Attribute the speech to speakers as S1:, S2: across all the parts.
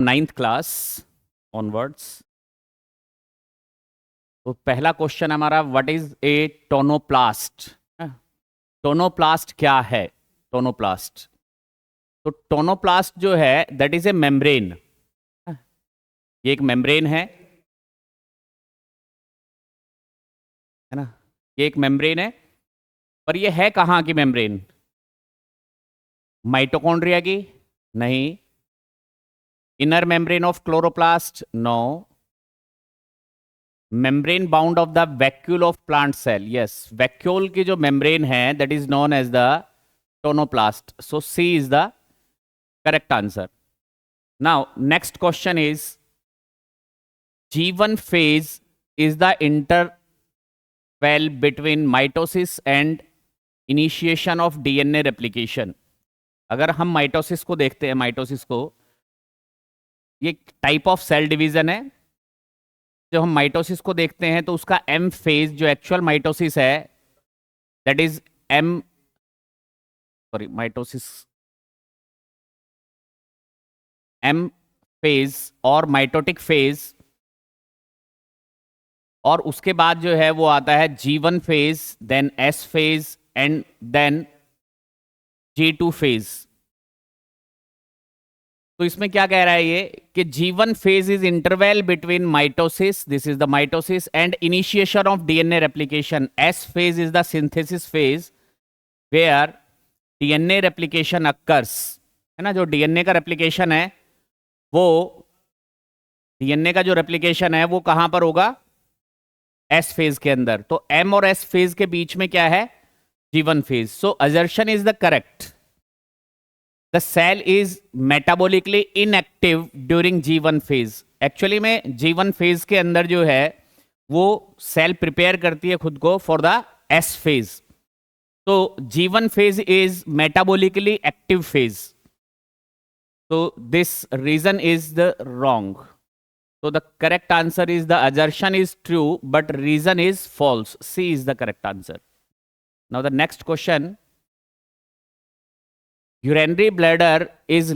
S1: 9th class onwards. तो पहला question हमारा, what is a tonoplast. Tonoplast क्या है? टोनोप्लास्ट, तो टोनोप्लास्ट जो है दैट इज ए मेम्ब्रेन। ये एक मेम्ब्रेन है ना, ये एक मेम्ब्रेन है। पर ये है कहाँ की मेम्ब्रेन? माइटोकॉन्ड्रिया की? नहीं। Inner membrane of chloroplast? No. Membrane bound of the vacuole of plant cell? Yes, vacuole की जो मेम्ब्रेन है that is known as the tonoplast. So C is the correct answer. Now next question is, G1 phase is the interval between mitosis and initiation of DNA replication। अगर हम mitosis को देखते हैं, mitosis को, ये type of cell division है। जब हम माइटोसिस को देखते हैं तो उसका एम फेज जो एक्चुअल माइटोसिस है that is M, sorry, mitosis M phase और माइटोटिक फेज, और उसके बाद जो है वो आता है G1 phase, then S phase and then G2 phase. तो इसमें क्या कह रहा है ये कि G1 phase is interval between mitosis, this is the mitosis, and initiation of DNA replication. S phase is the synthesis phase where DNA replication occurs, है ना। जो डीएनए का रेप्लिकेशन है वो, डीएनए का जो रेप्लिकेशन है वो कहां पर होगा? एस फेज के अंदर। तो एम और एस फेज के बीच में क्या है? G1 phase. So assertion is the correct. The cell is metabolically inactive during G1 phase. Actually में G1 फेज के अंदर जो है वो सेल प्रिपेयर करती है खुद को फॉर द एस फेज। तो G1 phase is metabolically active phase. तो this reason is the wrong. So the correct answer is, the assertion is true, but reason is false. C is the correct answer. Now the next question. Urinary bladder is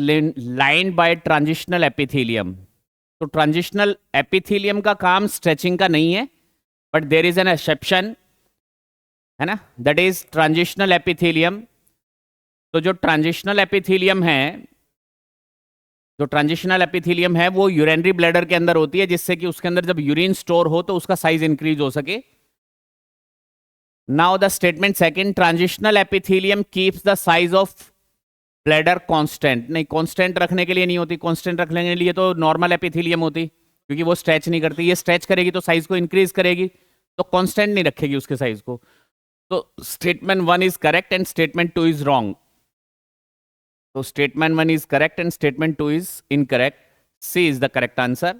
S1: lined by transitional epithelium. तो transitional epithelium का काम stretching का नहीं है, but there is an exception, है ना, that is transitional epithelium. तो जो transitional epithelium है, जो ट्रांजिशनल एपिथेलियम है वो यूरिनरी ब्लैडर के अंदर होती है, जिससे कि उसके अंदर जब यूरिन स्टोर हो तो उसका साइज इंक्रीज हो सके। Now the statement second, transitional epithelium keeps the size of bladder constant. नहीं, कांस्टेंट रखने के लिए नहीं होती। कांस्टेंट रखने के लिए तो नॉर्मल एपिथेलियम होती, क्योंकि वो स्ट्रेच नहीं करती। ये स्ट्रेच करेगी तो साइज को इंक्रीज करेगी, तो कांस्टेंट नहीं रखेगी उसके साइज को। तो statement 1 is correct and statement 2 is wrong. So statement 1 is correct and statement 2 is incorrect. C is the correct answer.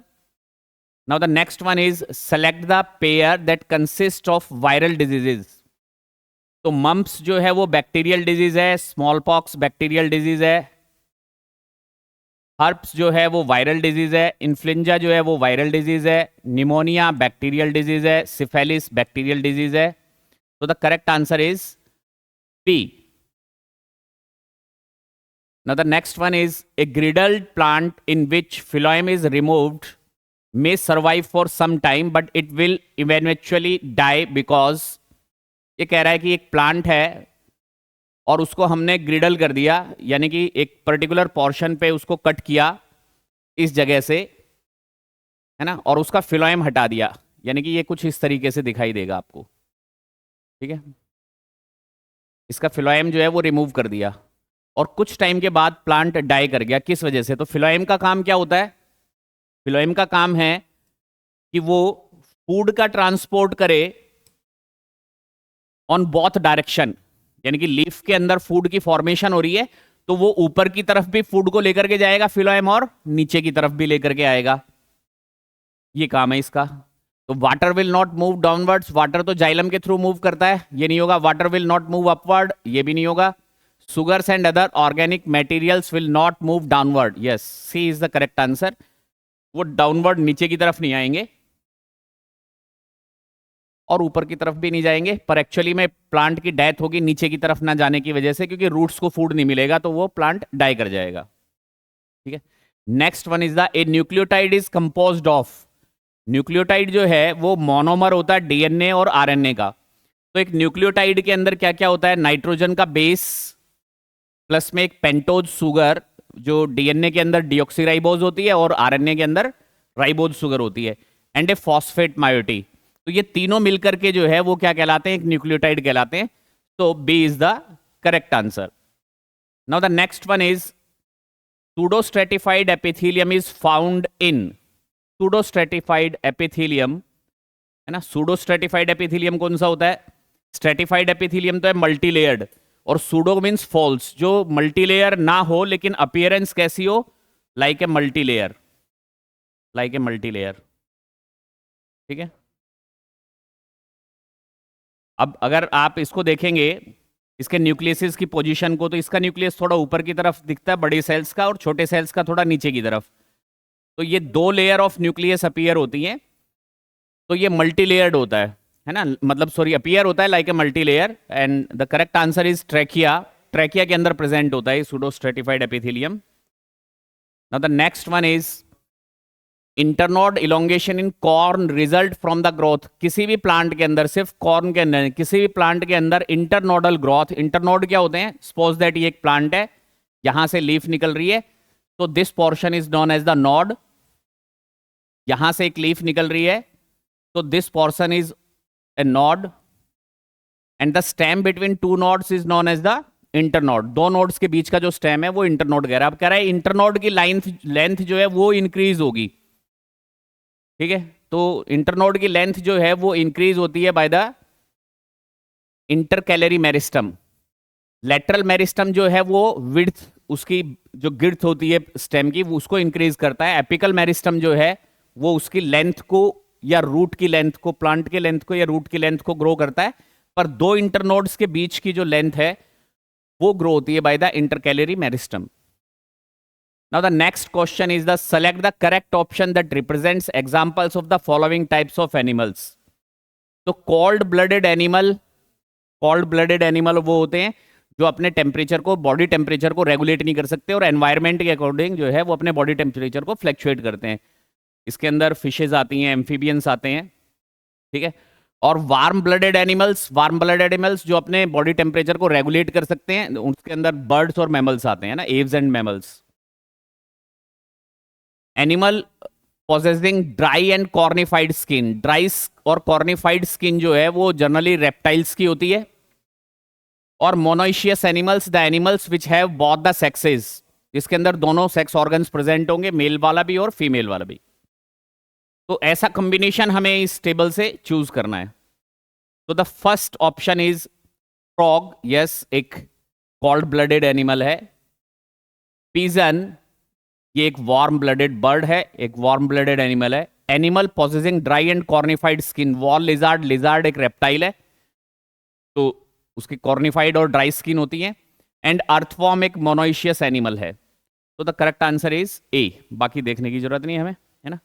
S1: Now the next one is, select the pair that consist of viral diseases. तो mumps जो है वो bacterial disease है, small pox bacterial disease है, herpes जो है वो viral disease है, इन्फ्लुएंजा जो है वो वायरल डिजीज है, निमोनिया बैक्टीरियल डिजीज है, सिफेलिस बैक्टीरियल डिजीज है। तो the correct answer is B. Now the next one is, a griddled plant in which phloem is removed may survive for some time but it will eventually die because, ये कह रहा है कि एक plant है और उसको हमने ग्रिडल कर दिया, यानी कि एक पर्टिकुलर पोर्शन पे उसको कट किया इस जगह से, है ना, और उसका फिलोएम हटा दिया, यानी कि ये कुछ इस तरीके से दिखाई देगा आपको, ठीक है। इसका फिलोएम जो है वो रिमूव कर दिया और कुछ टाइम के बाद प्लांट डाई कर गया। किस वजह से? तो फिलोएम का काम क्या होता है? फिलोएम का काम है कि वो फूड का ट्रांसपोर्ट करे ऑन बोथ डायरेक्शन, यानी कि लीफ के अंदर फूड की फॉर्मेशन हो रही है तो वो ऊपर की तरफ भी फूड को लेकर के जाएगा फिलोएम, और नीचे की तरफ भी लेकर के आएगा। ये काम है इसका। तो water will not move downwards, water तो जाइलम के थ्रू मूव करता है, ये नहीं होगा। Water will not move upward, ये भी नहीं होगा। Sugars and other organic materials will not move downward. Yes, C is the correct answer. वो डाउनवर्ड नीचे की तरफ नहीं आएंगे और ऊपर की तरफ भी नहीं जाएंगे, पर एक्चुअली में प्लांट की डेथ होगी नीचे की तरफ ना जाने की वजह से, क्योंकि रूट्स को फूड नहीं मिलेगा तो वो प्लांट डाई कर जाएगा, ठीक है। Next one is the A nucleotide is composed of, nucleotide जो है वो मोनोमर होता है डीएनए और आरएनए का। तो एक न्यूक्लियोटाइड के अंदर क्या क्या होता है, नाइट्रोजन का बेस प्लस में एक पेंटोज सुगर, जो डीएनए के अंदर डीऑक्सीराइबोज होती है और आरएनए के अंदर राइबोज सुगर होती है, एंड ए फॉस्फेट मायोटी। तो ये तीनों मिलकर के जो है वो क्या कहलाते हैं, एक न्यूक्लियोटाइड कहलाते हैं। तो B is the correct answer. Now the next one is pseudostratified epithelium is found in, pseudostratified epithelium है ना, pseudostratified epithelium कौन सा होता है, stratified epithelium तो है मल्टीलेयर्ड, और pseudo मीन्स फॉल्स, जो मल्टीलेयर ना हो लेकिन अपीयरेंस कैसी हो, like a multilayer, like a multilayer. ठीक है, अब अगर आप इसको देखेंगे इसके न्यूक्लियस की पोजीशन को, तो इसका न्यूक्लियस थोड़ा ऊपर की तरफ दिखता है बड़े सेल्स का, और छोटे सेल्स का थोड़ा नीचे की तरफ। तो ये दो लेयर ऑफ न्यूक्लियस अपीयर होती हैं, तो ये मल्टी लेयर्ड होता है ना, मतलब सॉरी अपीयर होता है like a multi layer. And the correct answer is trachea, trachea के अंदर प्रेजेंट होता है pseudostratified epithelium. Now the next one is internode elongation in corn result from the growth, किसी भी प्लांट के अंदर, सिर्फ कॉर्न के अंदर, किसी भी प्लांट के अंदर इंटरनोडल ग्रोथ, इंटरनोड क्या होते हैं, सपोज दैट ये एक प्लांट है, यहां से लीफ निकल रही है, तो this portion is known as the node, यहां से एक लीफ निकल रही है, तो this portion is a node, and the stem between two nodes is known as the internode, दो नोड्स के बीच का जो स्टेम है वो इंटरनोड कह रहा है। अब कह रहा है इंटरनोड की लेंथ जो है वो इंक्रीज होगी। ठीक है, तो इंटरनोड की लेंथ जो है वो इंक्रीज होती है by the intercalary meristem. Lateral meristem जो है वो विड्थ, उसकी जो गिर्थ होती है स्टेम की, वो उसको इंक्रीज करता है। एपिकल मेरिस्टम जो है वो उसकी लेंथ को या रूट की लेंथ को, प्लांट की लेंथ को या रूट की लेंथ को ग्रो करता है। पर दो इंटरनोड्स के बीच की जो लेंथ है वो ग्रो होती है by the intercalary meristem. Now the next question is the select the correct option that represents examples of the following types of animals. तो cold blooded animal वो होते हैं जो अपने टेम्परेचर को, बॉडी टेम्परेचर को रेगुलेट नहीं कर सकते और एनवायरमेंट के अकॉर्डिंग जो है वो अपने बॉडी टेम्परेचर को फ्लक्चुएट करते हैं। इसके अंदर फिशेज आती हैं, एम्फीबियंस आते हैं। ठीक है, और वार्म ब्लडेड एनिमल्स जो अपने बॉडी टेम्परेचर को रेगुलेट कर सकते हैं, उसके अंदर बर्ड्स और मैमल्स आते हैं ना, Aves and mammals. Animal possessing dry and cornified skin, dry और कॉर्निफाइड स्किन जो है वो जनरली रेप्टाइल्स की होती है। और monoecious animals, the animals which have both the sexes, इसके अंदर दोनों सेक्स ऑर्गन्स प्रेजेंट होंगे, मेल वाला भी और फीमेल वाला भी। तो ऐसा कॉम्बिनेशन हमें इस टेबल से चूज करना है। तो the first option is frog, yes, एक कोल्ड ब्लडेड एनिमल है। पिजन, ये एक वार्म ब्लडेड बर्ड है, एक वार्म ब्लडेड एनिमल है। Animal possessing dry and cornified skin, wall lizard, lizard एक रेप्टाइल है, तो उसकी कॉर्निफाइड और ड्राई स्किन होती है। एंड अर्थवॉर्म एक मोनोइशियस एनिमल है। तो the correct answer is a, बाकी देखने की जरूरत नहीं है हमें, है ना।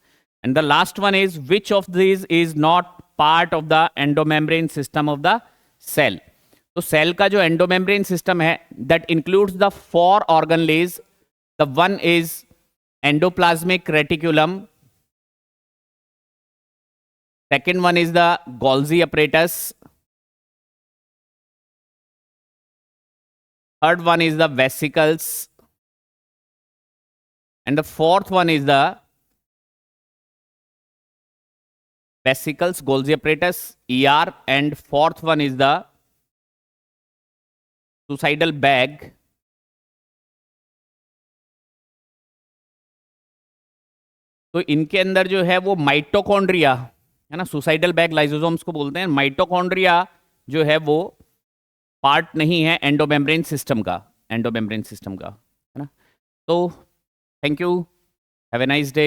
S1: And the last one is which of this is not part of the endomembrane system of the cell. तो सेल का जो एंडोमेम्ब्रेन सिस्टम है that includes the 4 organelles. The one is endoplasmic reticulum, second one is the Golgi apparatus, third one is the vesicles, and the fourth one is the vesicles, Golgi apparatus, ER, and fourth one is the suicidal bag. तो इनके अंदर जो है वो mitochondria है ना, suicidal bag lysosomes को बोलते हैं। माइटोकॉन्ड्रिया जो है वो पार्ट नहीं है एंडोमेम्ब्रेन सिस्टम का, है ना। तो thank you, have a nice day.